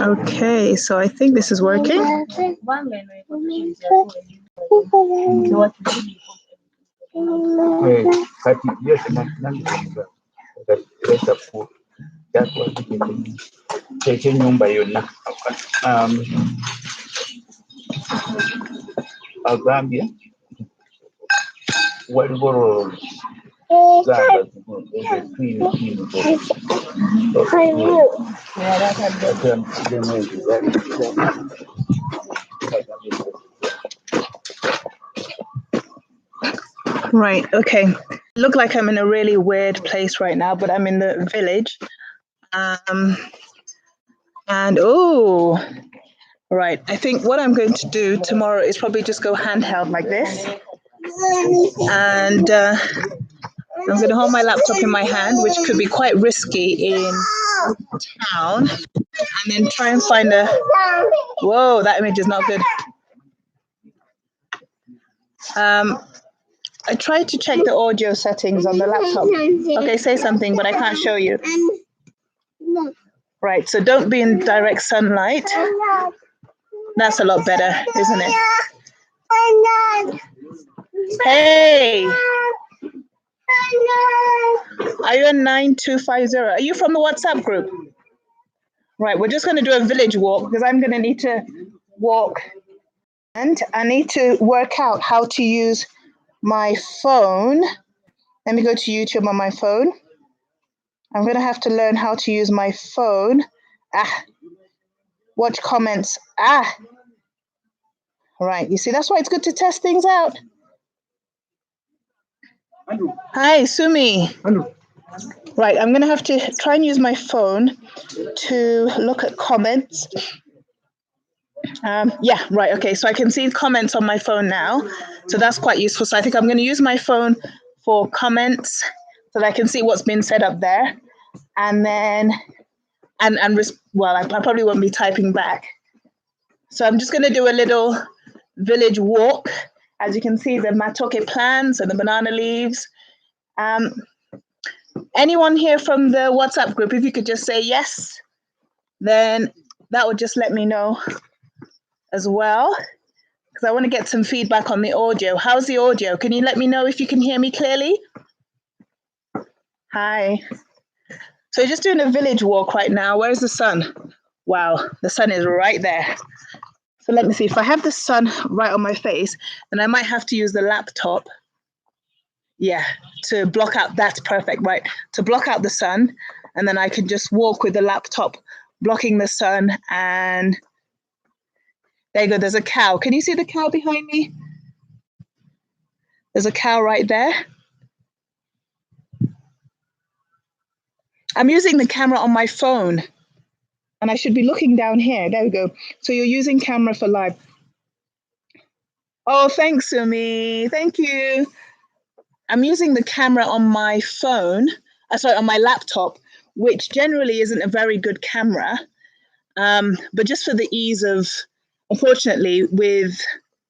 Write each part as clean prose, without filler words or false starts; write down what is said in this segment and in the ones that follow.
Okay, so I think this is working. Right, okay. Look like I'm in a really weird place right now, but I'm in the village. And oh, right. I think what I'm going to do tomorrow is probably just go handheld like this. And I'm going to hold my laptop in my hand, which could be quite risky in town. And then try and find a... Whoa, that image is not good. I tried to check the audio settings on the laptop. Okay, say something, but I can't show you. Right, so don't be in direct sunlight. That's a lot better, isn't it? Hey! Are you in 9250? Are you from the WhatsApp group? Right, we're just going to do a village walk because I'm going to need to walk. And I need to work out how to use my phone. Let me go to YouTube on my phone. I'm going to have to learn how to use my phone. Watch comments. Right, you see, that's why it's good to test things out. Andrew. Hi, Sumi. Andrew. Right, I'm going to have to try and use my phone to look at comments. Yeah, right, okay, so I can see comments on my phone now. So that's quite useful. So I think I'm going to use my phone for comments so that I can see what's been said up there. And then, well, I probably won't be typing back. So I'm just going to do a little village walk. As you can see, the matoke plants and the banana leaves. Anyone here from the WhatsApp group, if you could just say yes, then that would just let me know as well, because I want to get some feedback on the audio. How's the audio? Can you let me know if you can hear me clearly? Hi. So just doing a village walk right now. Where's the sun? Wow, the sun is right there. So let me see, if I have the sun right on my face, then I might have to use the laptop. Yeah, to block out, that's perfect, right? To block out the sun, and then I can just walk with the laptop blocking the sun. And there you go, there's a cow. Can you see the cow behind me? There's a cow right there. I'm using the camera on my phone, and I should be looking down here. There we go. So you're using camera for live. Oh, thanks, Sumi. Thank you. I'm using the camera on my phone, sorry, on my laptop, which generally isn't a very good camera. But just for the ease of, unfortunately, with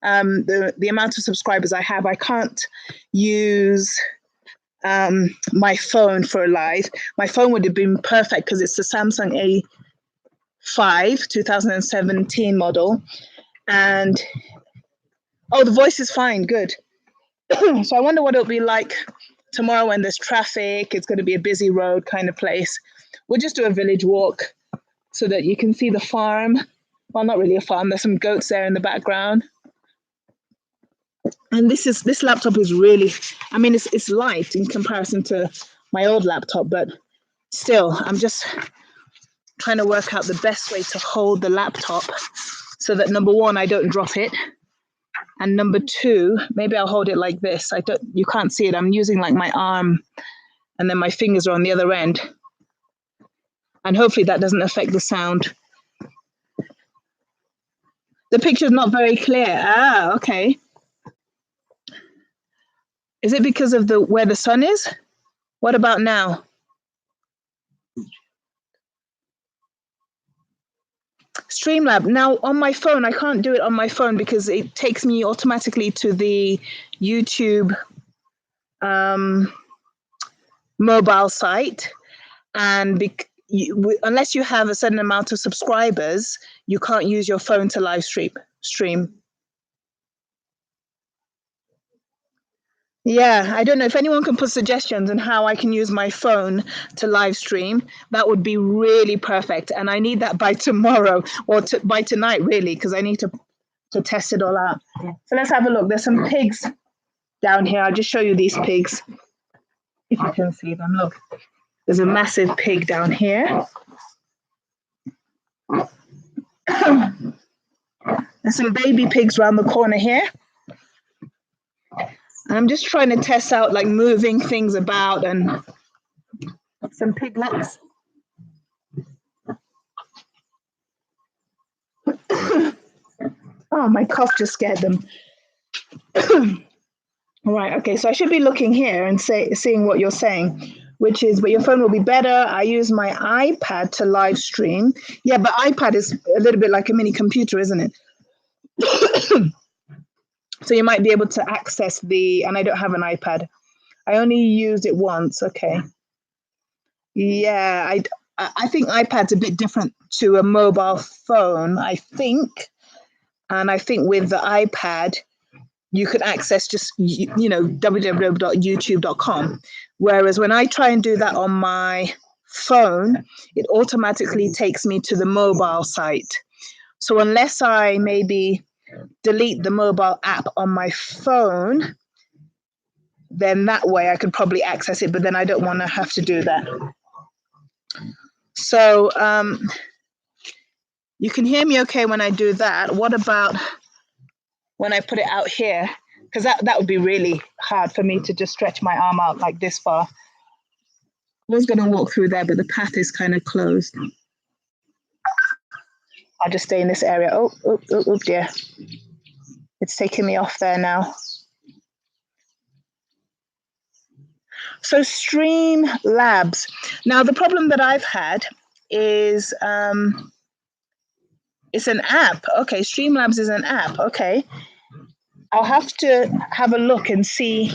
the amount of subscribers I have, I can't use my phone for a live. My phone would have been perfect because it's the Samsung A5 2017 model. And, oh, the voice is fine, good. So I wonder what it'll be like tomorrow when there's traffic. It's going to be a busy road kind of place. We'll just do a village walk so that you can see the farm. Well, not really a farm. There's some goats there in the background. And this laptop is really, I mean, it's light in comparison to my old laptop, but still, I'm just trying to work out the best way to hold the laptop so that, number one, I don't drop it. And number two, maybe I'll hold it like this. You can't see it. I'm using like my arm, and then my fingers are on the other end. And hopefully that doesn't affect the sound. The picture's not very clear. Okay. Is it because of where the sun is? What about now? Streamlab. Now on my phone, I can't do it on my phone because it takes me automatically to the YouTube mobile site, and unless you have a certain amount of subscribers, you can't use your phone to live stream. Yeah, I don't know if anyone can put suggestions on how I can use my phone to live stream. That would be really perfect, and I need that by tomorrow or by tonight, really, because I need to test it all out. So let's have a look. There's some pigs down here. I'll just show you these pigs, if you can see them. Look, there's a massive pig down here. There's some baby pigs around the corner here. I'm just trying to test out like moving things about and some piglets. Oh, my cough just scared them. All right, okay, so I should be looking here and seeing what you're saying, which is, but your phone will be better. I use my iPad to live stream. Yeah, but iPad is a little bit like a mini computer, isn't it? So you might be able to access and I don't have an iPad. I only used it once. Okay. Yeah, I think iPad's a bit different to a mobile phone, I think. And I think with the iPad, you could access just, www.youtube.com. Whereas when I try and do that on my phone, it automatically takes me to the mobile site. So unless I maybe delete the mobile app on my phone, then that way I could probably access it, but then I don't want to have to do that. So you can hear me okay when I do that. What about when I put it out here? Because that would be really hard for me to just stretch my arm out like this far. I was going to walk through there, but the path is kind of closed. I'll just stay in this area. Oh, dear. It's taking me off there now. So Streamlabs. Now, the problem that I've had is it's an app. Okay, Streamlabs is an app. Okay. I'll have to have a look and see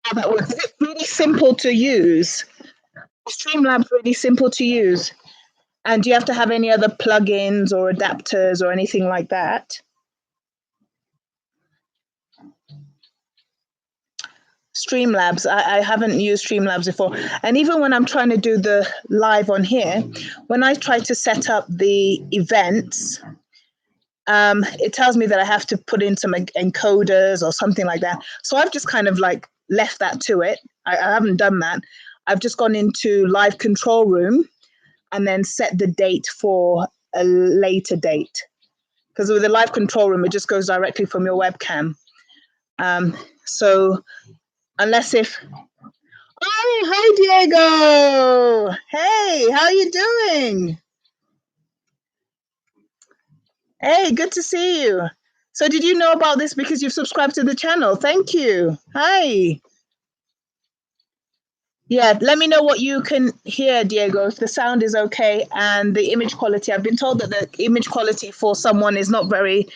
how that works. Is it really simple to use? Streamlabs really simple to use? And do you have to have any other plugins or adapters or anything like that? Streamlabs, I haven't used Streamlabs before. And even when I'm trying to do the live on here, when I try to set up the events, it tells me that I have to put in some encoders or something like that. So I've just kind of like left that to it. I haven't done that. I've just gone into live control room and then set the date for a later date. Because with the live control room, it just goes directly from your webcam. So unless hi Diego. Hey, how you doing? Hey, good to see you. So did you know about this because you've subscribed to the channel? Thank you. Hi. Yeah, let me know what you can hear, Diego, if the sound is okay and the image quality. I've been told that the image quality for someone is not very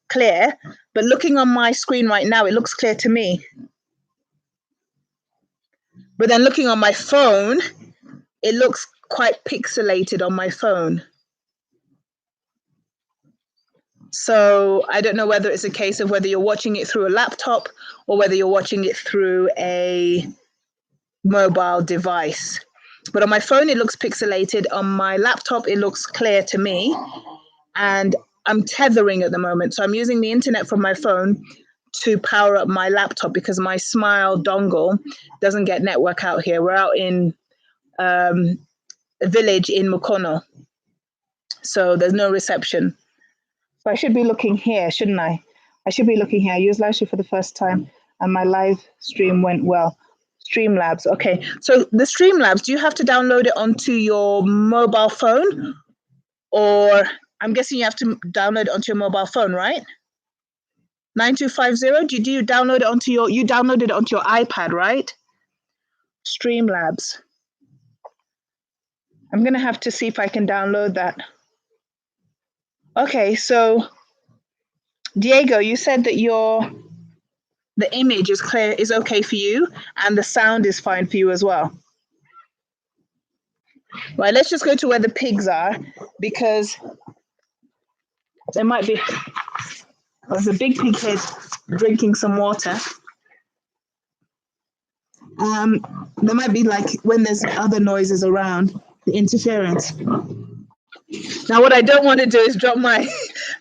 clear, but looking on my screen right now, it looks clear to me. But then looking on my phone, it looks quite pixelated on my phone. So I don't know whether it's a case of whether you're watching it through a laptop or whether you're watching it through a mobile device. But on my phone, it looks pixelated. On my laptop, it looks clear to me. And I'm tethering at the moment. So I'm using the internet from my phone to power up my laptop because my Smile dongle doesn't get network out here. We're out in a village in Mukono. So there's no reception. So I should be looking here, shouldn't I? I should be looking here. I used Livestream for the first time and my live stream went well. Streamlabs. Okay. So the Streamlabs, do you have to download it onto your mobile phone? Or I'm guessing you have to download it onto your mobile phone, right? 9250, did you download it onto you downloaded it onto your iPad, right? Streamlabs. I'm gonna have to see if I can download that. Okay, so Diego, you said that you're the image is clear, is okay for you, and the sound is fine for you as well. Right, let's just go to where the pigs are, because there might be, there's a big pig head drinking some water. There might be, like, when there's other noises around, the interference. Now, what I don't want to do is drop my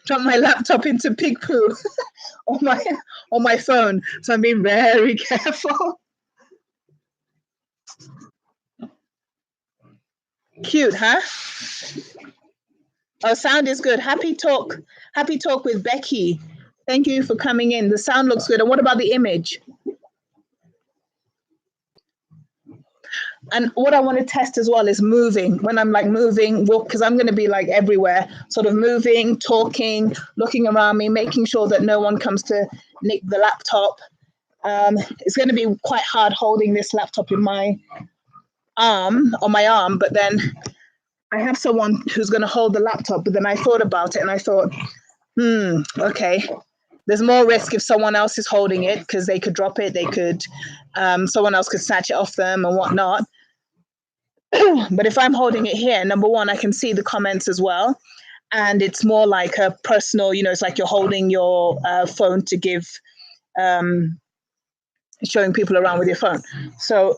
drop my laptop into pig poo on my phone. So I'm being very careful. Cute, huh? Oh, sound is good. Happy talk with Becky. Thank you for coming in. The sound looks good. And what about the image? And what I want to test as well is moving. When I'm like moving, walk, because I'm going to be like everywhere, sort of moving, talking, looking around me, making sure that no one comes to nick the laptop. It's going to be quite hard holding this laptop in my arm, but then I have someone who's going to hold the laptop. But then I thought about it and I thought, okay, there's more risk if someone else is holding it, because they could drop it, they could, someone else could snatch it off them and whatnot. But if I'm holding it here, number one, I can see the comments as well. And it's more like a personal, it's like you're holding your phone to give, showing people around with your phone. So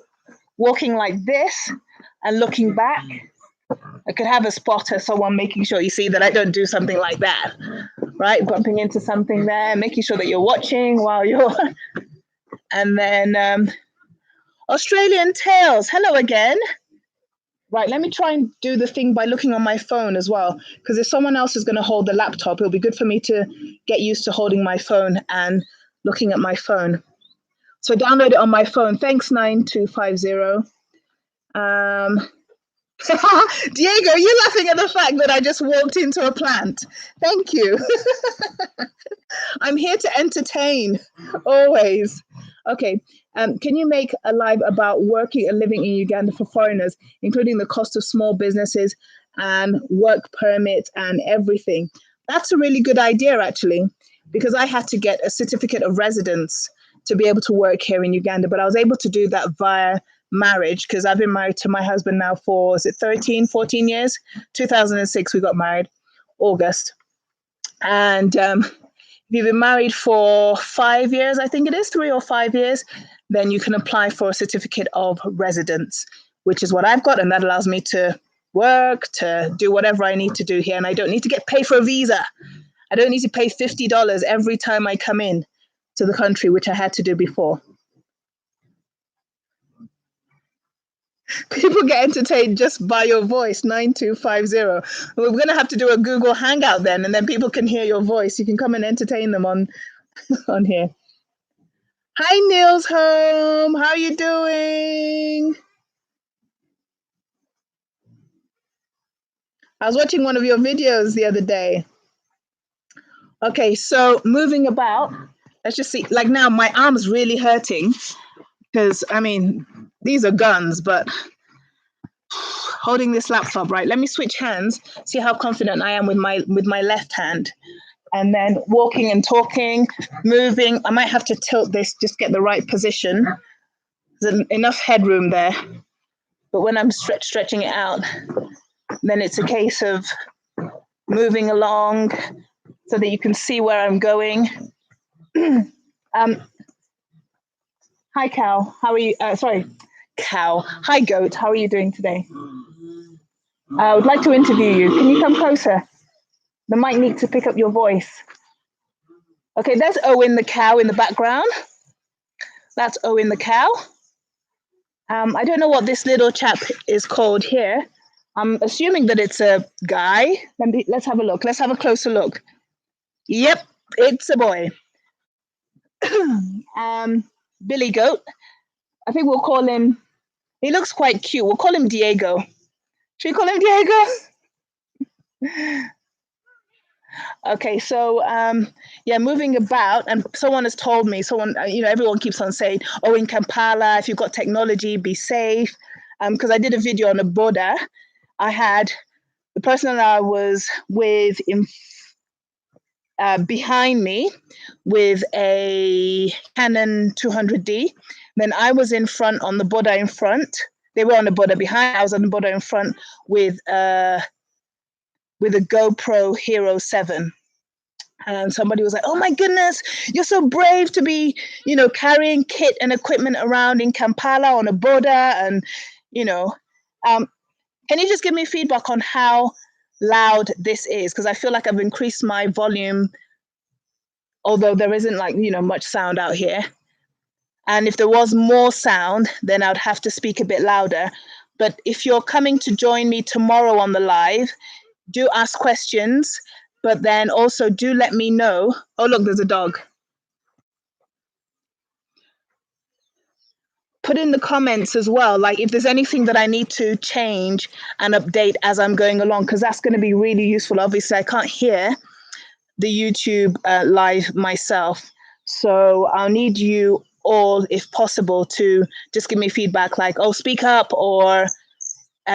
walking like this and looking back, I could have a spotter, someone making sure you see that I don't do something like that, right? Bumping into something there, making sure that you're watching while you're, and then Australian Tales, hello again. Right, let me try and do the thing by looking on my phone as well, because if someone else is going to hold the laptop, it'll be good for me to get used to holding my phone and looking at my phone. So download it on my phone. Thanks, 9250. Diego, you're laughing at the fact that I just walked into a plant. Thank you. I'm here to entertain, always. Okay. Can you make a live about working and living in Uganda for foreigners, including the cost of small businesses and work permits and everything? That's a really good idea, actually, because I had to get a certificate of residence to be able to work here in Uganda, but I was able to do that via marriage, because I've been married to my husband now for, is it 13, 14 years? 2006, we got married, August. And if you've been married for 5 years, I think it is 3 or 5 years, then you can apply for a certificate of residence, which is what I've got. And that allows me to work, to do whatever I need to do here. And I don't need to get paid for a visa. I don't need to pay $50 every time I come in to the country, which I had to do before. People get entertained just by your voice, 9250. We're going to have to do a Google Hangout then, and then people can hear your voice. You can come and entertain them on here. Hi, Neil's home. How are you doing? I was watching one of your videos the other day. Okay, so moving about, let's just see. Like now, my arm's really hurting because, I mean, these are guns, but holding this laptop, right? Let me switch hands, see how confident I am with my left hand. And then walking and talking, moving. I might have to tilt this, just get the right position. There's enough headroom there. But when I'm stretching it out, then it's a case of moving along so that you can see where I'm going. Hi, cow. How are you? Sorry, cow. Hi, goat. How are you doing today? I would like to interview you. Can you come closer? The mic needs to pick up your voice. Okay, there's Owen the cow in the background. That's Owen the cow. I don't know what this little chap is called here. I'm assuming that it's a guy. Let's have a look. Let's have a closer look. Yep, it's a boy. Billy Goat. I think we'll call him, he looks quite cute. We'll call him Diego. Should we call him Diego? Okay, so yeah, moving about, and someone has told me, everyone keeps on saying, oh, in Kampala, if you've got technology, be safe. Because I did a video on the border. I had the person that I was with behind me with a Canon 200D. Then I was in front on the border in front. They were on the border behind. I was on the border in front with a GoPro Hero 7. And somebody was like, "Oh my goodness, you're so brave to be, carrying kit and equipment around in Kampala on a border." And, can you just give me feedback on how loud this is? Because I feel like I've increased my volume, although there isn't much sound out here. And if there was more sound, then I'd have to speak a bit louder. But if you're coming to join me tomorrow on the live, do ask questions, but then also do let me know. Oh, look, there's a dog. Put in the comments as well, like if there's anything that I need to change and update as I'm going along, because that's going to be really useful. Obviously, I can't hear the YouTube live myself. So I'll need you all, if possible, to just give me feedback like, oh, speak up, or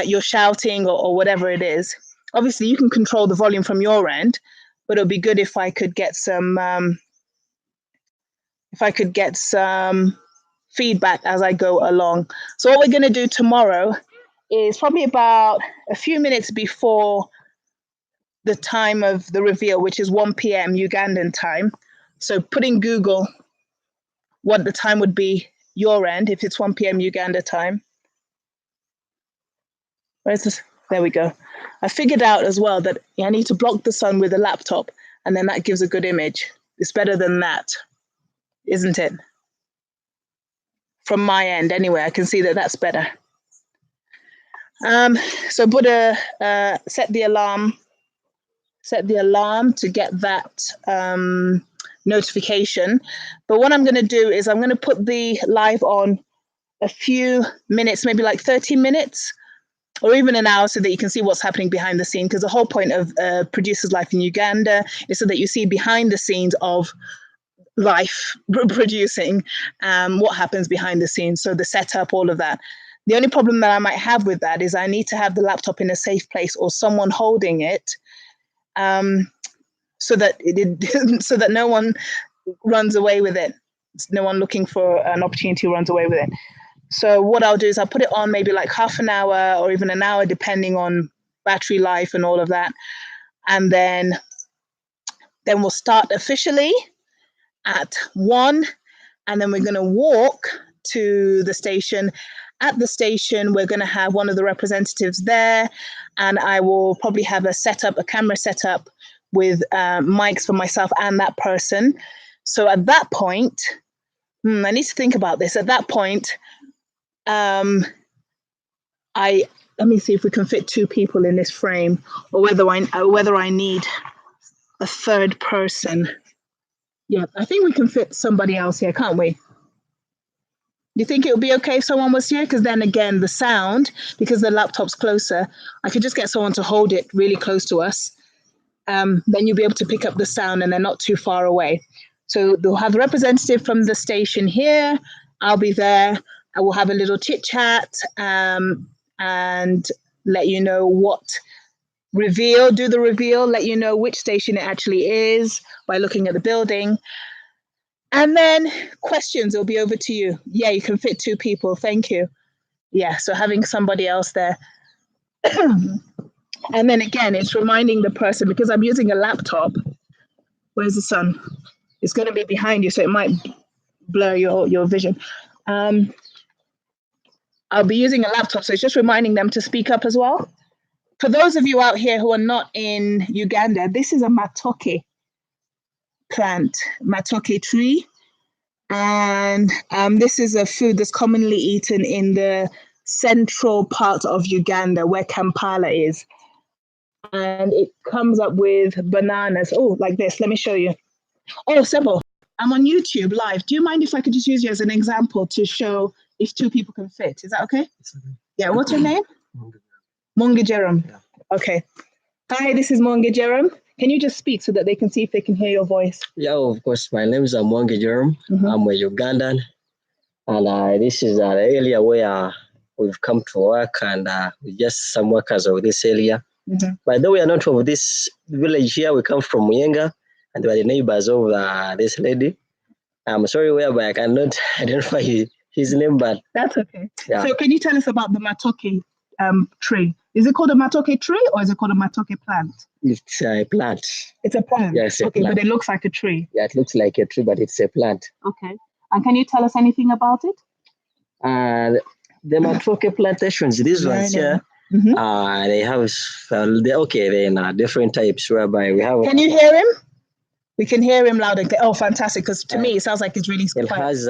you're shouting, or whatever it is. Obviously, you can control the volume from your end, but it'll be good if I could get some feedback as I go along. So what we're going to do tomorrow is probably about a few minutes before the time of the reveal, which is 1 p.m. Ugandan time. So put in Google what the time would be your end if it's 1 p.m. Uganda time. Where's this? There we go. I figured out as well that I need to block the sun with a laptop, and then that gives a good image. It's better than that, isn't it? From my end, anyway, I can see that that's better. So Buddha, set the alarm to get that notification. But what I'm going to do is I'm going to put the live on a few minutes, maybe like 30 minutes or even an hour, so that you can see what's happening behind the scene. Because the whole point of Producer's Life in Uganda is so that you see behind the scenes of life producing, what happens behind the scenes. So the setup, all of that. The only problem that I might have with that is I need to have the laptop in a safe place or someone holding it, so that no one runs away with it. No one looking for an opportunity runs away with it. So what I'll do is I'll put it on maybe like half an hour or even an hour, depending on battery life and all of that. And then we'll start officially at 1, and then we're going to walk to the station. At the station, we're going to have one of the representatives there, and I will probably have a camera setup with mics for myself and that person. So at that point, I need to think about this. At that point, let me see if we can fit 2 people in this frame, or whether I need a third person. Yeah, I think we can fit somebody else here, can't we? Do you think it would be okay if someone was here? Because then again, the sound, because the laptop's closer, I could just get someone to hold it really close to us. Then you'll be able to pick up the sound and they're not too far away. So they'll have a representative from the station here. I'll be there. I will have a little chit chat and let you know do the reveal, let you know which station it actually is by looking at the building. And then questions will be over to you. Yeah, you can fit 2 people. Thank you. Yeah, so having somebody else there. And then again, it's reminding the person, because I'm using a laptop. Where's the sun? It's going to be behind you, so it might blur your vision. I'll be using a laptop, so it's just reminding them to speak up as well. For those of you out here who are not in Uganda, this is a matoke plant, matoke tree. And this is a food that's commonly eaten in the central part of Uganda, where Kampala is. And it comes up with bananas. Oh, like this. Let me show you. Oh, Sebo, I'm on YouTube live. Do you mind if I could just use you as an example to show if 2 people can fit? Is that okay? Yeah, what's your name? Monge Jerome. Yeah. Okay. Hi, this is Monge Jerome. Can you just speak so that they can see if they can hear your voice? Yeah, of course. My name is Monge Jerome. I'm a Ugandan. And this is an area where we've come to work, and we're just some workers of this area. By the way, we are not from this village here. We come from Muyenga. and they were the neighbors of this lady. I'm sorry, whereby I cannot identify his name, but that's okay. Yeah. So can you tell us about the matoke tree? Is it called a matoke tree or is it called a matoke plant? It's a plant. It's a plant. Yes, okay, plant. But it looks like a tree. Yeah, it looks like a tree, but it's a plant. Okay. And can you tell us anything about it? The matoke plantations, these ones here, they have they're different types whereby we have. Can you hear him? We can hear him loud and clear. Oh, fantastic! Because to me, it sounds like it's really. It has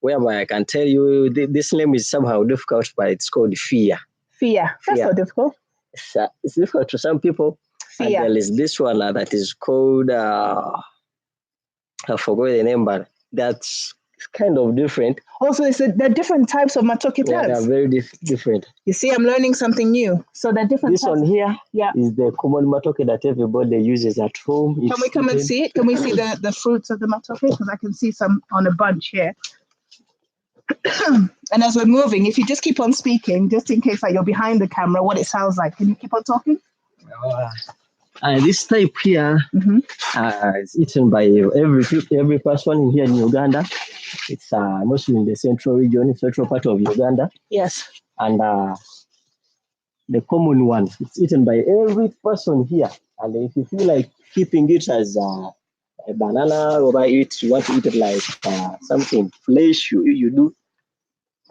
whereby I can tell you this name is somehow difficult, but it's called Fia. Fia. That's not difficult. It's difficult to some people. Fia. And there is this one that is called I forgot the name, but that's kind of different. Also, there are different types of matoke plants. Yeah, they're very different. You see, I'm learning something new. So they're different. This one here is the common matoke that everybody uses at home. Can we come and see it? Can we see the fruits of the matoke? Because I can see some on a bunch here. And as we're moving, if you just keep on speaking, just in case you're behind the camera, what it sounds like. Can you keep on talking? This type here is eaten by every person here in Uganda. It's mostly in the central region, central part of Uganda. Yes. And the common one, it's eaten by every person here. And if you feel like keeping it as a banana, or you want to eat it like something fresh, you do.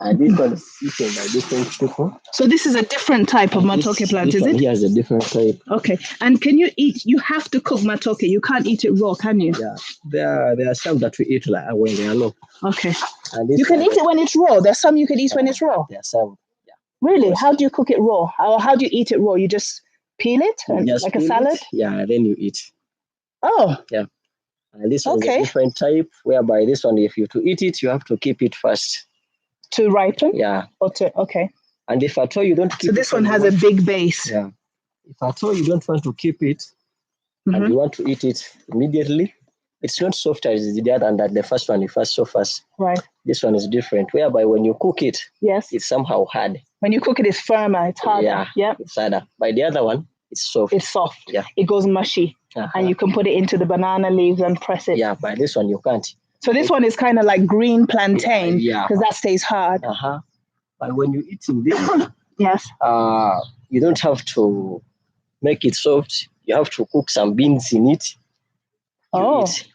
And this one is eaten by different people. So this is a different type of matoke plant, is it? Yes, a different type. Okay. And can you eat? You have to cook matoke. You can't eat it raw, can you? Yeah. There are some that we eat like when they are low. Okay. And you can eat it when it's raw. There's some you can eat when it's raw. There are some. Yeah. Really? How do you cook it raw? How do you eat it raw? You just peel it like a salad? Yeah, then you eat. Oh. Yeah. And this one is a different type, whereby this one, if you to eat it, you have to keep it first. To ripen? Yeah. Okay. And if at all you don't keep so this one has a big base. Yeah. If at all you don't want to keep it and you want to eat it immediately, it's not soft as the other, and that the first one, so fast. Right. This one is different, whereby when you cook it, it's somehow hard. When you cook it, it's firmer, it's harder. Yeah. It's harder. By the other one, it's soft. It's soft. Yeah. It goes mushy. And you can put it into the banana leaves and press it. Yeah, by this one you can't. So this one is kind of like green plantain, because that stays hard. But when you're eating this one, yes, you don't have to make it soft. You have to cook some beans in it.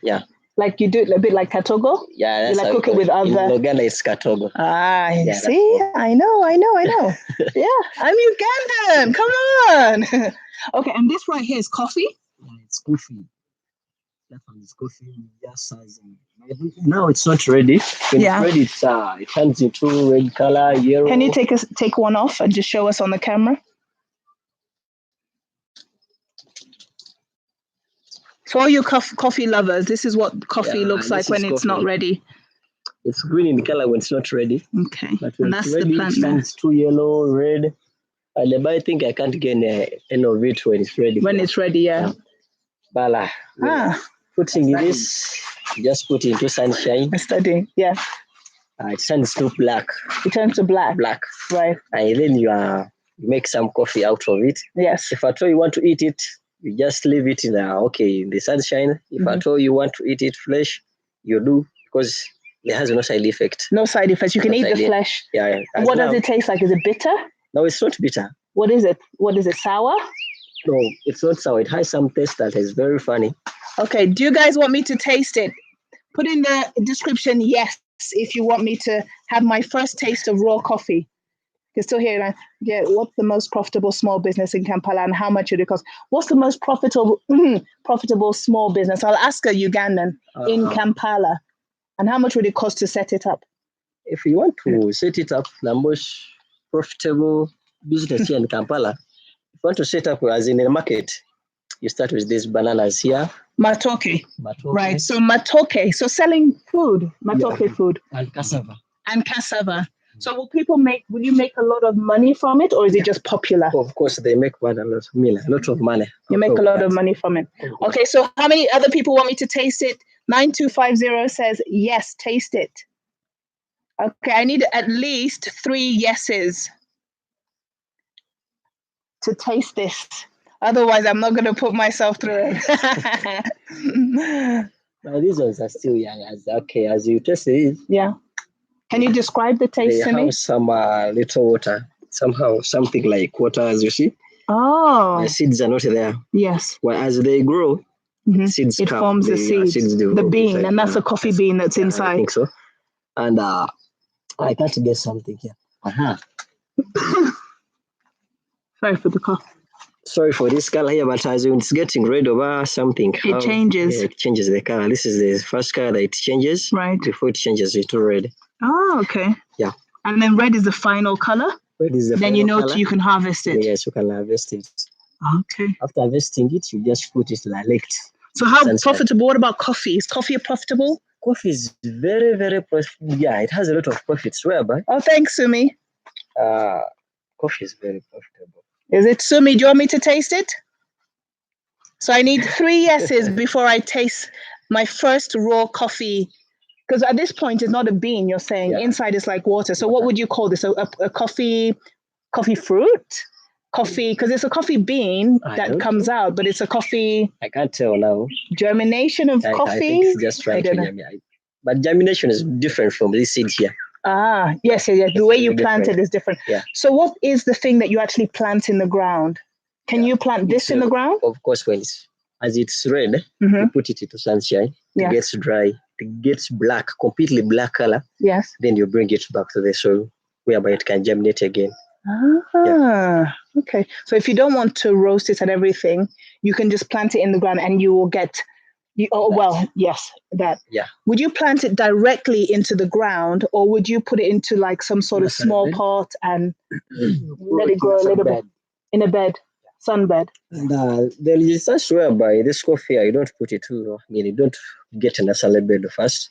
Yeah. Like you do it a bit like katogo? Yeah, that's you like cook it with other. In Uganda, it's katogo. See, I know. Yeah, I'm Ugandan. Come on. Okay, and this right here is coffee. Yeah, it's coffee. That one is coffee. Just as now it's not ready. When it's ready, it turns into red color, yellow. Can you take one off and just show us on the camera? For all you coffee lovers, this is what coffee looks like when it's not ready. It's green in color when it's not ready. Okay, but when and that's it's ready, the plant. It turns to yellow, red. And I think I can't get any of it when it's ready. When it's ready, yeah. Bala. Putting this, just put it into sunshine. Studying, yeah. It turns to black. It turns to black. Black. Right. And then you make some coffee out of it. Yes. If at all you want to eat it, you just leave it in the sunshine. If at all you want to eat it fresh, you do, because it has no side effect. No side effects. You can eat the flesh. Yeah. And what does it taste like? Is it bitter? No, it's not bitter. What is it? Sour? No, it's not sour. It has some taste that is very funny. Okay, do you guys want me to taste it? Put in the description yes if you want me to have my first taste of raw coffee. You can still hear it. Yeah, what's the most profitable small business in Kampala and how much would it cost? What's the most profitable small business? I'll ask a Ugandan in Kampala. And how much would it cost to set it up? If you want to set it up, the most profitable business here in Kampala, if you want to set up as in a market, you start with these bananas here. Matoke. Right. So matoke. So selling food, matoke food. And cassava. So will you make a lot of money from it, or is it just popular? Of course, they make a lot of money. You make a lot of money from it. Okay, so how many other people want me to taste it? 9250 says, yes, taste it. Okay, I need at least 3 yeses to taste this. Otherwise, I'm not going to put myself through it. Now these ones are still young. As you taste it, Yeah. Can you describe the they taste to me? have some little water. Somehow, something like water, as you see. Oh. The seeds are not there. Yes. Well, as they grow, seeds it come. forms the seeds. Seeds The develop bean, inside. and that's a coffee bean that's I inside. think so. And I can't get something here. Sorry for the cough. Sorry for this color here, but as it's getting red over something, it changes. Yeah, it changes the color. This is the first color that it changes. Right. Before it changes to red. Oh, okay. Yeah. And then red is the final color. Red is the then final you know color. You can harvest it. Yes, you can harvest it. Okay. After harvesting it, you just put it direct. So how profitable? What about coffee? Is coffee profitable? Coffee is very, very profitable. Yeah, it has a lot of profits. Whereby? Oh, thanks, Sumi. Coffee is very profitable. Is it, Sumi? Do you want me to taste it? So I need 3 yeses before I taste my first raw coffee. Because at this point, it's not a bean. You're saying inside is like water. So what would you call this? A coffee fruit? Coffee, because it's a coffee bean that comes out, but it's a coffee. I can't tell now. Germination of coffee. I think it's just trying to germinate. But germination is different from this seed here. Ah, yes. The way you plant it is different. Yeah. So what is the thing that you actually plant in the ground? Can you plant this in the ground? Of course, as it's red, you put it into sunshine. It gets dry. It gets black, completely black color. Yes. Then you bring it back to the soil, whereby it can germinate again. Okay. So if you don't want to roast it and everything, you can just plant it in the ground and you will get. That. Yeah. Would you plant it directly into the ground, or would you put it into like some sort of small pot and let it grow a little bit in a bed, sunbed? And there is such whereby this coffee, you don't put it too. You don't get in a salad bed first.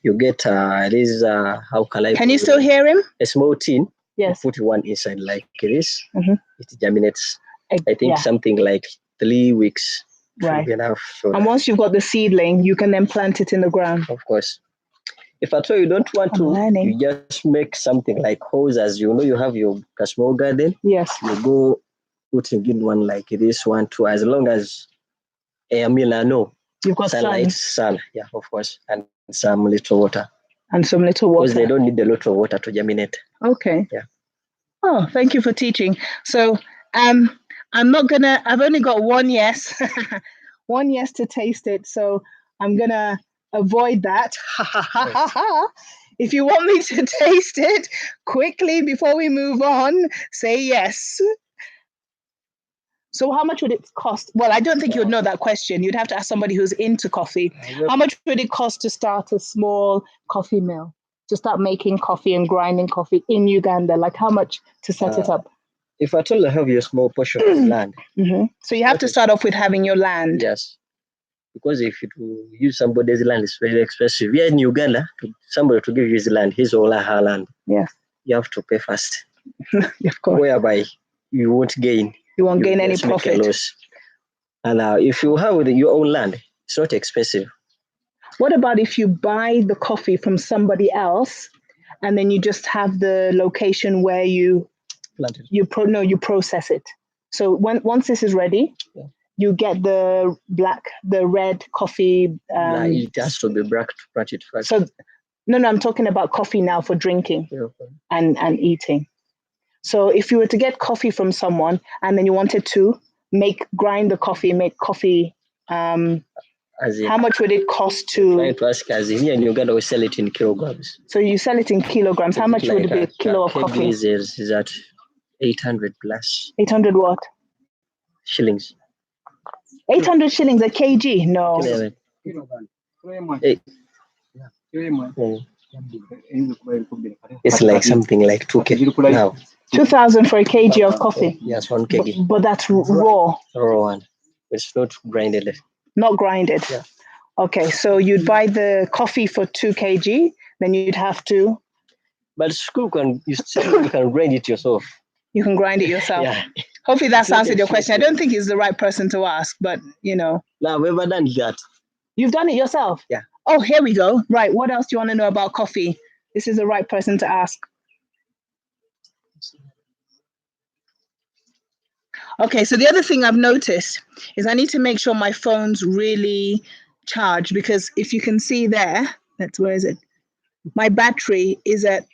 You get this. How can I? Can you still hear him? A small tin. Yes. You put one inside like this. It germinates. I think something like 3 weeks. Right. Enough. And once you've got the seedling, you can then plant it in the ground. Of course. If at all you don't want you just make something like holes, as you know, you have your small garden. Yes. You go putting in one like this, 1, 2, as long as you've got sunlight, sun, of course, and some little water. Because they don't need a lot of water to germinate. Okay. Yeah. Oh, thank you for teaching. So I've only got 1 yes, 1 yes to taste it. So I'm gonna avoid that. If you want me to taste it quickly before we move on, say yes. So how much would it cost? Well, I don't think you would know that question. You'd have to ask somebody who's into coffee. How much would it cost to start a small coffee mill? To start making coffee and grinding coffee in Uganda? Like how much to set it up? If at all you have your small portion of land. So you have to start off with having your land. Yes. Because if you use somebody's land, it's very expensive. Here in Uganda, somebody to give you his land, his or her land. Yes. You have to pay first. Of course. Whereby you won't gain. You won't gain any profit. Loss. And if you have your own land, it's not expensive. What about if you buy the coffee from somebody else, and then you just have the location where you process it? So once this is ready, you get the red coffee. It has to be black to plant it first. So no, I'm talking about coffee now for drinking and eating. So if you were to get coffee from someone and then you wanted to grind the coffee, make coffee, how much would it cost to? Trying to ask, as in here in Uganda, we sell it in kilograms. So you sell it in kilograms. How much would it be a kilo of coffee? Is at 800 plus. 800 what? Shillings. 800 shillings a kg? No. It's like something like 2 kg now. 2,000 for a kg of coffee? Yes, 1 kg. But that's raw? Raw one. It's not grinded. Not grinded? Yeah. Okay, so you'd buy the coffee for 2 kg, then you'd have to... But you can grind it yourself. You can grind it yourself? Yeah. Hopefully that's answered your question. I don't think he's the right person to ask, but No, I've ever done that. You've done it yourself? Yeah. Oh, here we go. Right, what else do you want to know about coffee? This is the right person to ask. Okay, so the other thing I've noticed is I need to make sure my phone's really charged, because if you can see there, where is it? My battery is at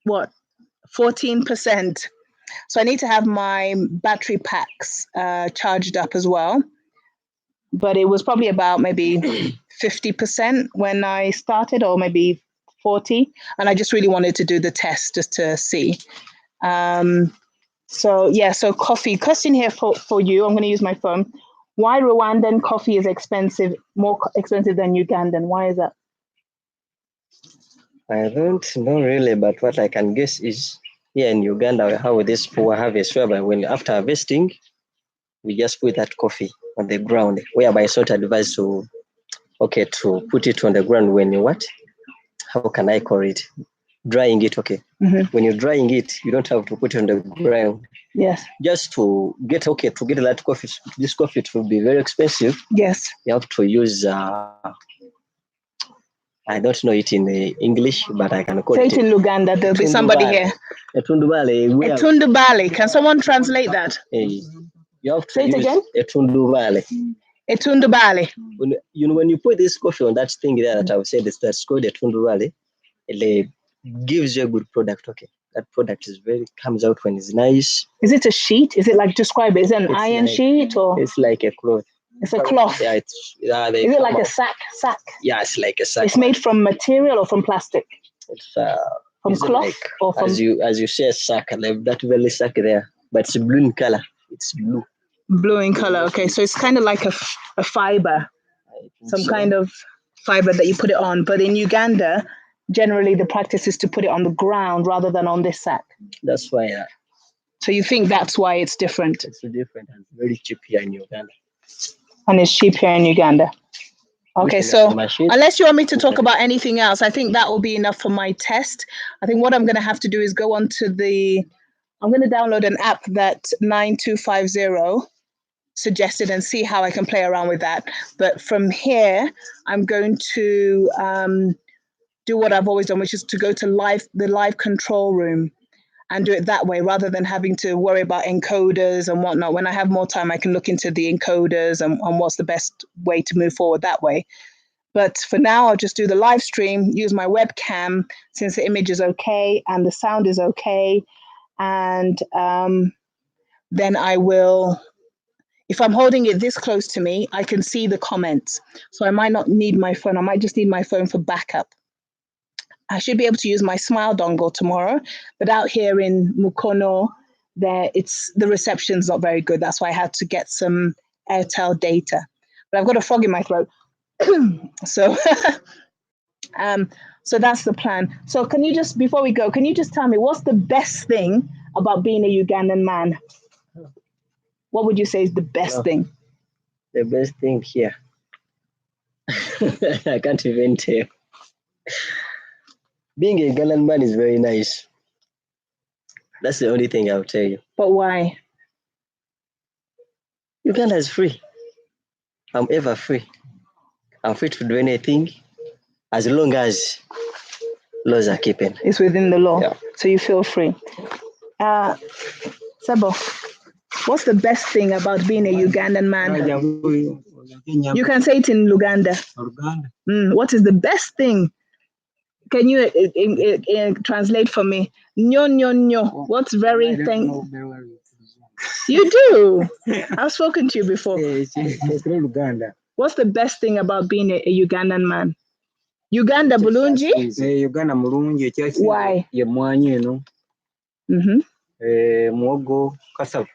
what, 14%. So I need to have my battery packs charged up as well. But it was probably about maybe 50% when I started, or maybe 40. And I just really wanted to do the test just to see. So yeah, so coffee. Question here for you. I'm going to use my phone. Why Rwandan coffee is expensive, more expensive than Ugandan? Why is that? I don't know really, but what I can guess is here in Uganda, how this poor harvest, whereby when after harvesting, we just put that coffee on the ground, whereby it's not advised to put it on the ground when you what? How can I call it? Drying it, okay. Mm-hmm. When you're drying it, you don't have to put it on the ground. Yes. Just to get that coffee, this coffee it will be very expensive. Yes. You have to use I don't know it in English, but I can call Say it in Luganda. There'll be somebody here. Etundubale. Can someone translate that? You have to say it again. Etundubale. Etundubale. When you put this coffee on that thing there that I've said, that's called Etundubale, it gives you a good product. Okay, that product comes out when it's nice. Is it a sheet? Is it like, describe it? Is it an iron sheet, or? It's like a cloth. It's a cloth. Yeah, is it like a sack? Yeah, it's like a sack. It's made from material or from plastic? It's from cloth, like, or from, as you say, a sack, like that very sack there, but it's blue in color. It's blue. Blue in color. Okay, so it's kind of like a fiber, some kind of fiber that you put it on. But in Uganda, generally the practice is to put it on the ground rather than on this sack. That's why. So you think that's why it's different? It's different and very cheap here in Uganda. And it's cheap here in Uganda. Okay, so unless you want me to talk about anything else, I think that will be enough for my test. I think what I'm going to have to do is go on to I'm going to download an app that 9250 suggested and see how I can play around with that. But from here, I'm going to do what I've always done, which is to go to the live control room and do it that way, rather than having to worry about encoders and whatnot. When I have more time, I can look into the encoders and what's the best way to move forward that way. But for now, I'll just do the live stream, use my webcam, since the image is okay and the sound is okay. And then I will, if I'm holding it this close to me, I can see the comments. So I might not need my phone. I might just need my phone for backup. I should be able to use my Smile dongle tomorrow, but out here in Mukono, the reception's not very good. That's why I had to get some Airtel data. But I've got a frog in my throat. So so that's the plan. So can you just, before we go, can you just tell me what's the best thing about being a Ugandan man? What would you say is the best thing? The best thing here. I can't even tell. Being a Ugandan man is very nice. That's the only thing I'll tell you. But why? Uganda is free. I'm ever free. I'm free to do anything as long as laws are keeping. It's within the law. Yeah. So you feel free. Sebo, what's the best thing about being a Ugandan man? You can say it in Luganda. What is the best thing? Can you translate for me? Nyo, nyo, nyo. What's very thing? You do. I've spoken to you before. What's the best thing about being a Ugandan man? Uganda bulungi? Uganda mulungi. Why? Ye mwanyi eno. Muogo, cassava.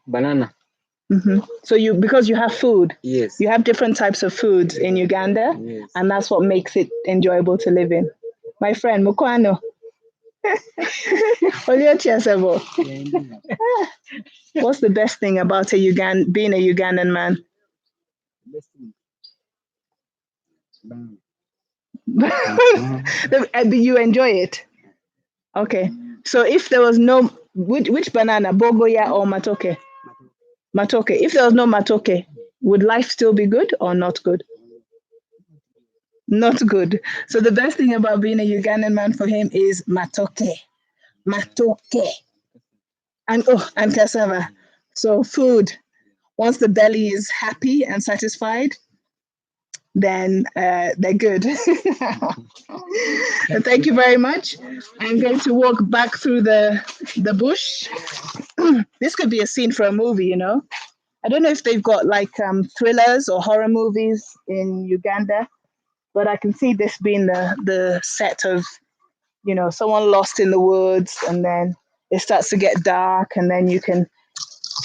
Banana. So because you have food, yes, you have different types of foods in Uganda, yes, and that's what makes it enjoyable to live in. My friend Mukwano. What's the best thing about being a Ugandan man? Do you enjoy it? Okay. So if there was no, which banana, bogoya or matoke? Matoke. If there was no matoke, would life still be good or not good? Not good. So the best thing about being a Ugandan man for him is matoke. Matoke. and cassava. So food. Once the belly is happy and satisfied, then they're good. And thank you very much. I'm going to walk back through the bush. This could be a scene for a movie, you know. I don't know if they've got like thrillers or horror movies in Uganda, but I can see this being the set of, you know, someone lost in the woods, and then it starts to get dark, and then you can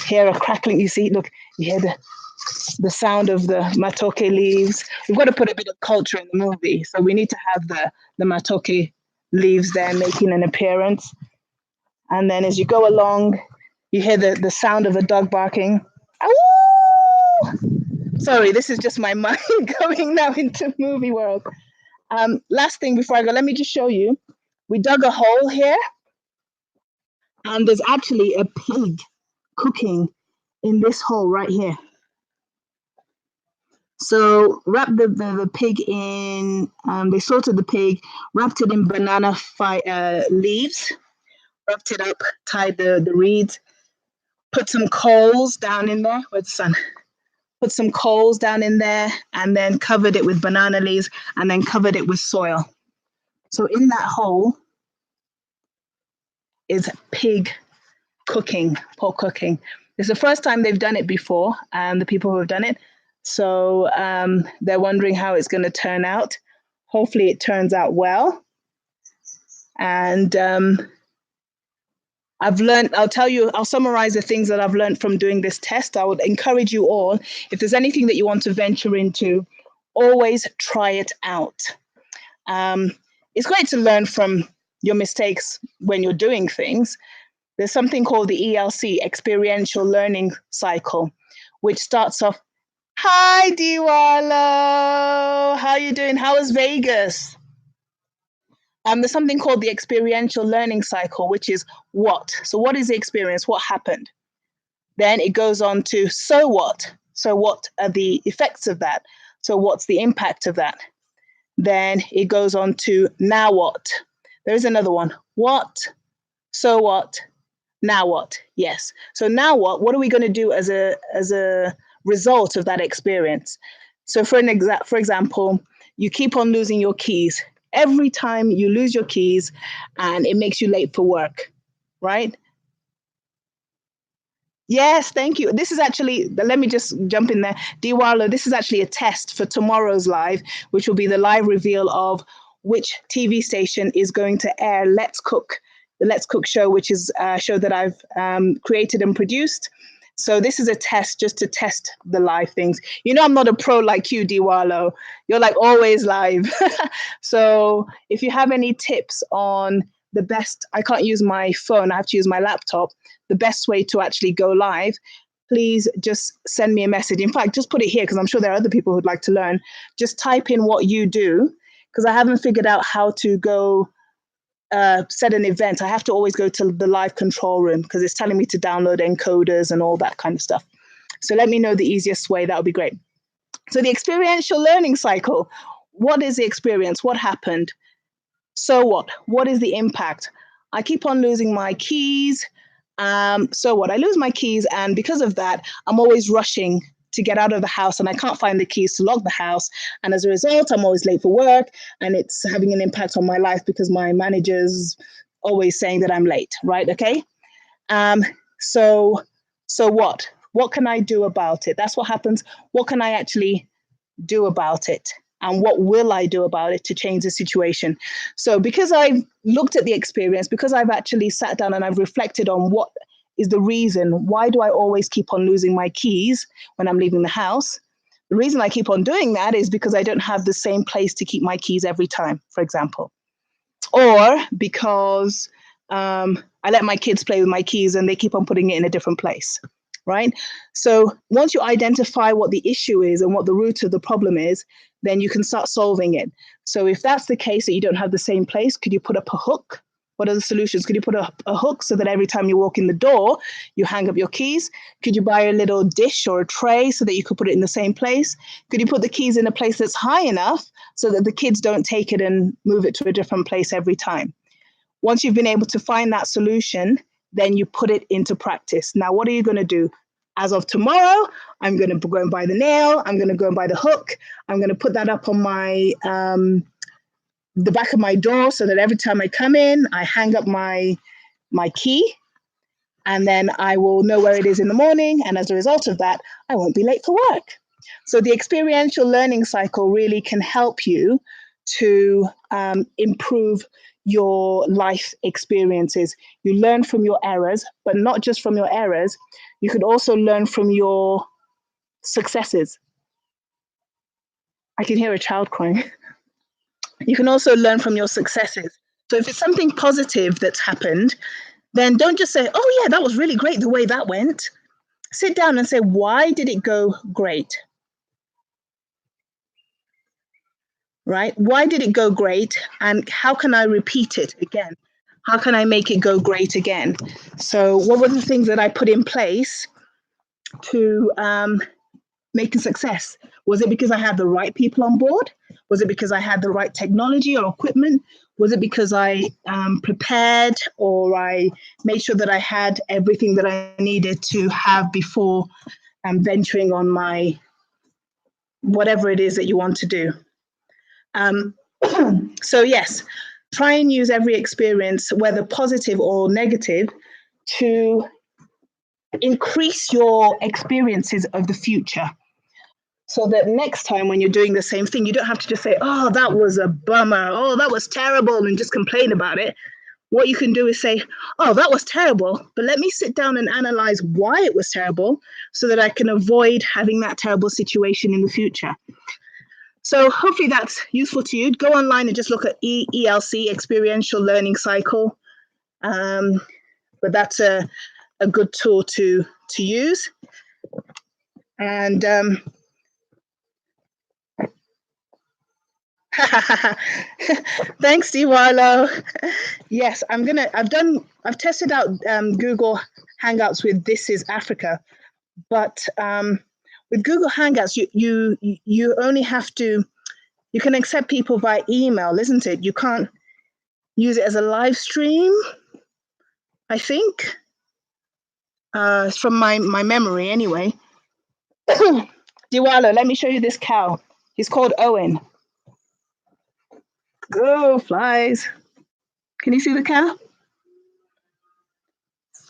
hear a crackling. You see, look, you hear the sound of the matoke leaves. We've got to put a bit of culture in the movie, so we need to have the matoke leaves there making an appearance. And then as you go along, you hear the sound of a dog barking. Ow! Sorry, this is just my mind going now into movie world. Last thing before I go, let me just show you. We dug a hole here, and there's actually a pig cooking in this hole right here. So wrap the pig in, they salted the pig, wrapped it in banana leaves, wrapped it up, tied the reeds, put some coals down in there. Where's the sun? Put some coals down in there, and then covered it with banana leaves, and then covered it with soil. So in that hole is pig cooking, pork cooking. It's the first time they've done it before, the people who have done it. So they're wondering how it's going to turn out. Hopefully it turns out well. And I'll summarize the things that I've learned from doing this test. I would encourage you all, if there's anything that you want to venture into, always try it out. It's great to learn from your mistakes when you're doing things. There's something called the ELC, Experiential Learning Cycle, which starts off, hi, Diwalo, how are you doing? How was Vegas? There's something called the Experiential Learning Cycle, which is what? So what is the experience? What happened? Then it goes on to, so what? So what are the effects of that? So what's the impact of that? Then it goes on to, now what? There is another one. What? So what? Now what? Yes. So now what? What are we going to do as a result of that experience? So for example, you keep on losing your keys. Every time you lose your keys, and it makes you late for work, right? Yes, thank you. This is actually, let me just jump in there. Diwalo, this is actually a test for tomorrow's live, which will be the live reveal of which TV station is going to air Let's Cook, the Let's Cook show, which is a show that I've created and produced. So this is a test just to test the live things. You know, I'm not a pro like you, Diwalo. You're like always live. So if you have any tips on the best, I can't use my phone, I have to use my laptop, the best way to actually go live, please just send me a message. In fact, just put it here, because I'm sure there are other people who'd like to learn. Just type in what you do, because I haven't figured out how to go set an event. I have to always go to the live control room because it's telling me to download encoders and all that kind of stuff. So let me know the easiest way. That would be great. So the experiential learning cycle. What is the experience? What happened? So what? What is the impact? I keep on losing my keys. So what? I lose my keys, and because of that, I'm always rushing to get out of the house, and I can't find the keys to lock the house. And as a result, I'm always late for work, and it's having an impact on my life because my manager's always saying that I'm late, right? Okay. So what? What can I do about it? That's what happens. What can I actually do about it? And what will I do about it to change the situation? So because I've looked at the experience, because I've actually sat down and I've reflected on what is the reason, why do I always keep on losing my keys when I'm leaving the house? The reason I keep on doing that is because I don't have the same place to keep my keys every time, for example. Or because I let my kids play with my keys and they keep on putting it in a different place, right? So once you identify what the issue is and what the root of the problem is, then you can start solving it. So if that's the case, that you don't have the same place, could you put up a hook? What are the solutions? Could you put a hook so that every time you walk in the door, you hang up your keys? Could you buy a little dish or a tray so that you could put it in the same place? Could you put the keys in a place that's high enough so that the kids don't take it and move it to a different place every time? Once you've been able to find that solution, then you put it into practice. Now, what are you going to do? As of tomorrow, I'm going to go and buy the nail. I'm going to go and buy the hook. I'm going to put that up on my the back of my door so that every time I come in, I hang up my key, and then I will know where it is in the morning. And as a result of that, I won't be late for work. So the experiential learning cycle really can help you to improve your life experiences. You learn from your errors, but not just from your errors. You could also learn from your successes. I can hear a child crying. You can also learn from your successes. So if it's something positive that's happened, then don't just say, oh yeah, that was really great the way that went. Sit down and say, why did it go great? Right? Why did it go great? And how can I repeat it again? How can I make it go great again? So what were the things that I put in place to make a success? Was it because I had the right people on board? Was it because I had the right technology or equipment? Was it because I prepared, or I made sure that I had everything that I needed to have before venturing on my whatever it is that you want to do? So yes, try and use every experience, whether positive or negative, to increase your experiences of the future. So that next time when you're doing the same thing, you don't have to just say, oh, that was a bummer. Oh, that was terrible, and just complain about it. What you can do is say, oh, that was terrible, but let me sit down and analyze why it was terrible so that I can avoid having that terrible situation in the future. So hopefully that's useful to you. Go online and just look at ELC, Experiential Learning Cycle. But that's a good tool to use. And thanks, Diwalo. Yes, I've tested out Google Hangouts with This Is Africa, but with Google Hangouts, you only have to, you can accept people by email, isn't it? You can't use it as a live stream, I think. From my memory anyway. Diwalo, let me show you this cow. He's called Owen. Go, flies. Can you see the cow?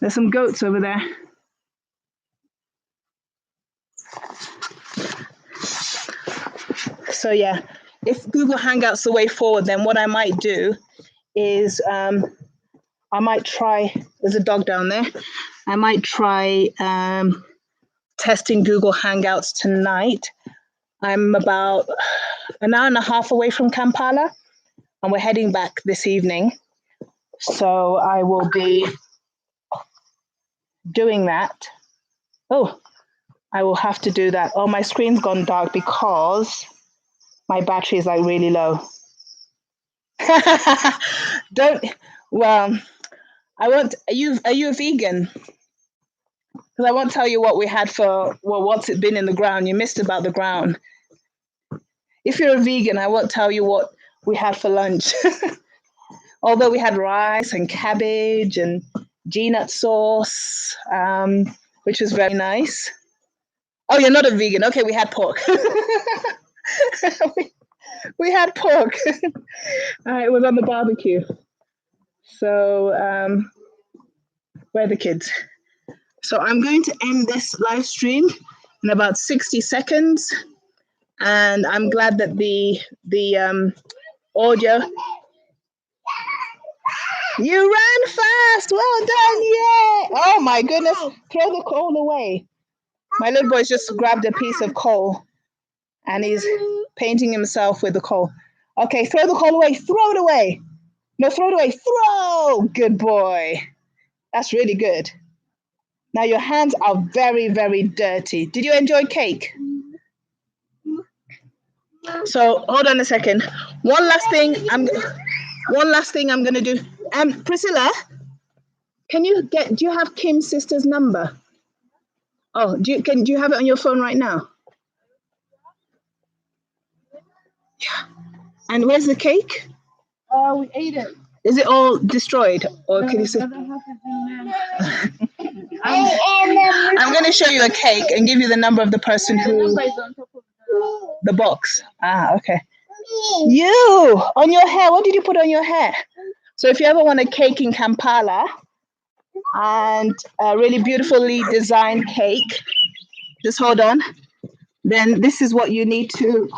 There's some goats over there. So yeah, if Google Hangouts the way forward, then what I might do is I might try, there's a dog down there. I might try testing Google Hangouts tonight. I'm about an hour and a half away from Kampala, and we're heading back this evening. So I will be doing that. Oh, I will have to do that. Oh, my screen's gone dark because my battery is like really low. Don't, well, I won't, are you a vegan? Because I won't tell you what we had for, well, what's it been in the ground. You missed about the ground. If you're a vegan, I won't tell you what we had for lunch. Although we had rice and cabbage and G-nut sauce, which was very nice. Oh, you're not a vegan. Okay, we had pork. we had pork. It was on the barbecue. So, where are the kids? So I'm going to end this live stream in about 60 seconds. And I'm glad that the audio. You ran fast. Well done. Yeah. Oh my goodness. Throw the coal away. My little boy's just grabbed a piece of coal and he's painting himself with the coal. Okay, throw the coal away. Throw it away. No, throw it away. Throw. Good boy. That's really good. Now your hands are very, very dirty. Did you enjoy cake? So hold on a second. One last thing I'm gonna do. Priscilla, do you have Kim's sister's number? Oh, do you have it on your phone right now? Yeah. And where's the cake? We ate it. Is it all destroyed, or can you see? The other half is in I'm going to show you a cake and give you the number of the person who the box. Ah, okay. You on your hair. What did you put on your hair? So if you ever want a cake in Kampala and a really beautifully designed cake, just hold on. Then this is what you need to.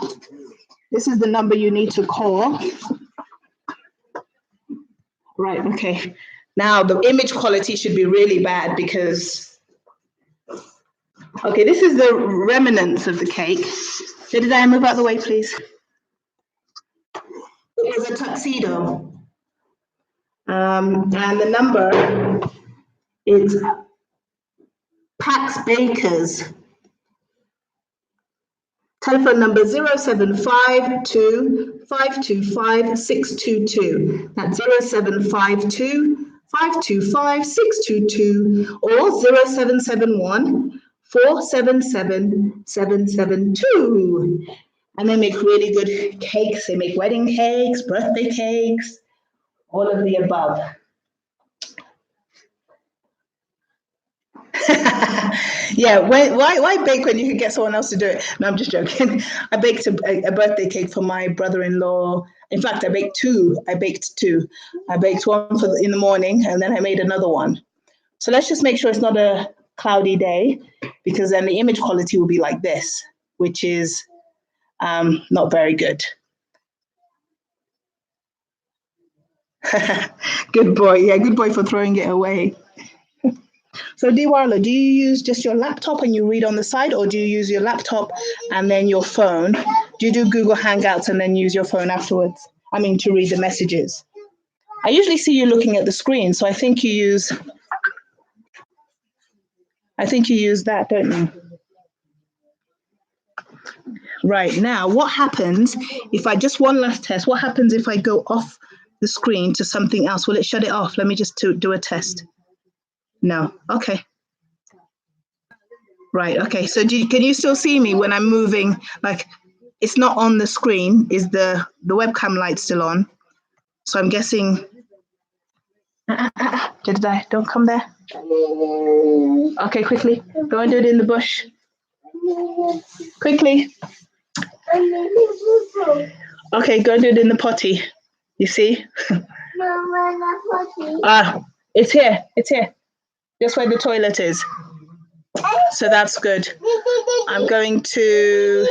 This is the number you need to call. Right. Okay. Now the image quality should be really bad because. Okay, this is the remnants of the cake. Did I move out of the way, please? It was a tuxedo. And the number is Pax Bakers. Telephone number 0752 525 622. That's 0752 525 622 or 0771 477 772. And they make really good cakes. They make wedding cakes, birthday cakes, all of the above. Yeah, why bake when you can get someone else to do it? No, I'm just joking. I baked a birthday cake for my brother-in-law. In fact, I baked two. I baked one in the morning, and then I made another one. So let's just make sure it's not a cloudy day, because then the image quality will be like this, which is not very good. Good boy. Yeah, good boy for throwing it away. So Diwala, do you use just your laptop and you read on the side, or do you use your laptop and then your phone? Do you do Google Hangouts and then use your phone afterwards? I mean, to read the messages. I usually see you looking at the screen, so I think you use that, don't you? Right, now what happens if I just one last test? What happens if I go off the screen to something else? Will it shut it off? Let me just do a test. No. Okay. Right. Okay. So can you still see me when I'm moving? Like, it's not on the screen. Is the webcam light still on? So I'm guessing. Jedediah, don't come there. Okay, quickly. Go and do it in the bush. Quickly. Okay, go and do it in the potty. You see? It's here. It's here. Just where the toilet is. So that's good. I'm going to.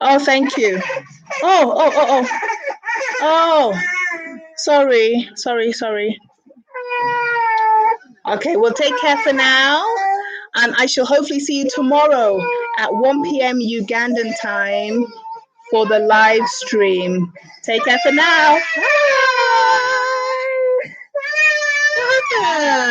Oh, thank you. Oh, sorry. Okay, well, take care for now. And I shall hopefully see you tomorrow at 1 p.m. Ugandan time for the live stream. Take care for now. Bye.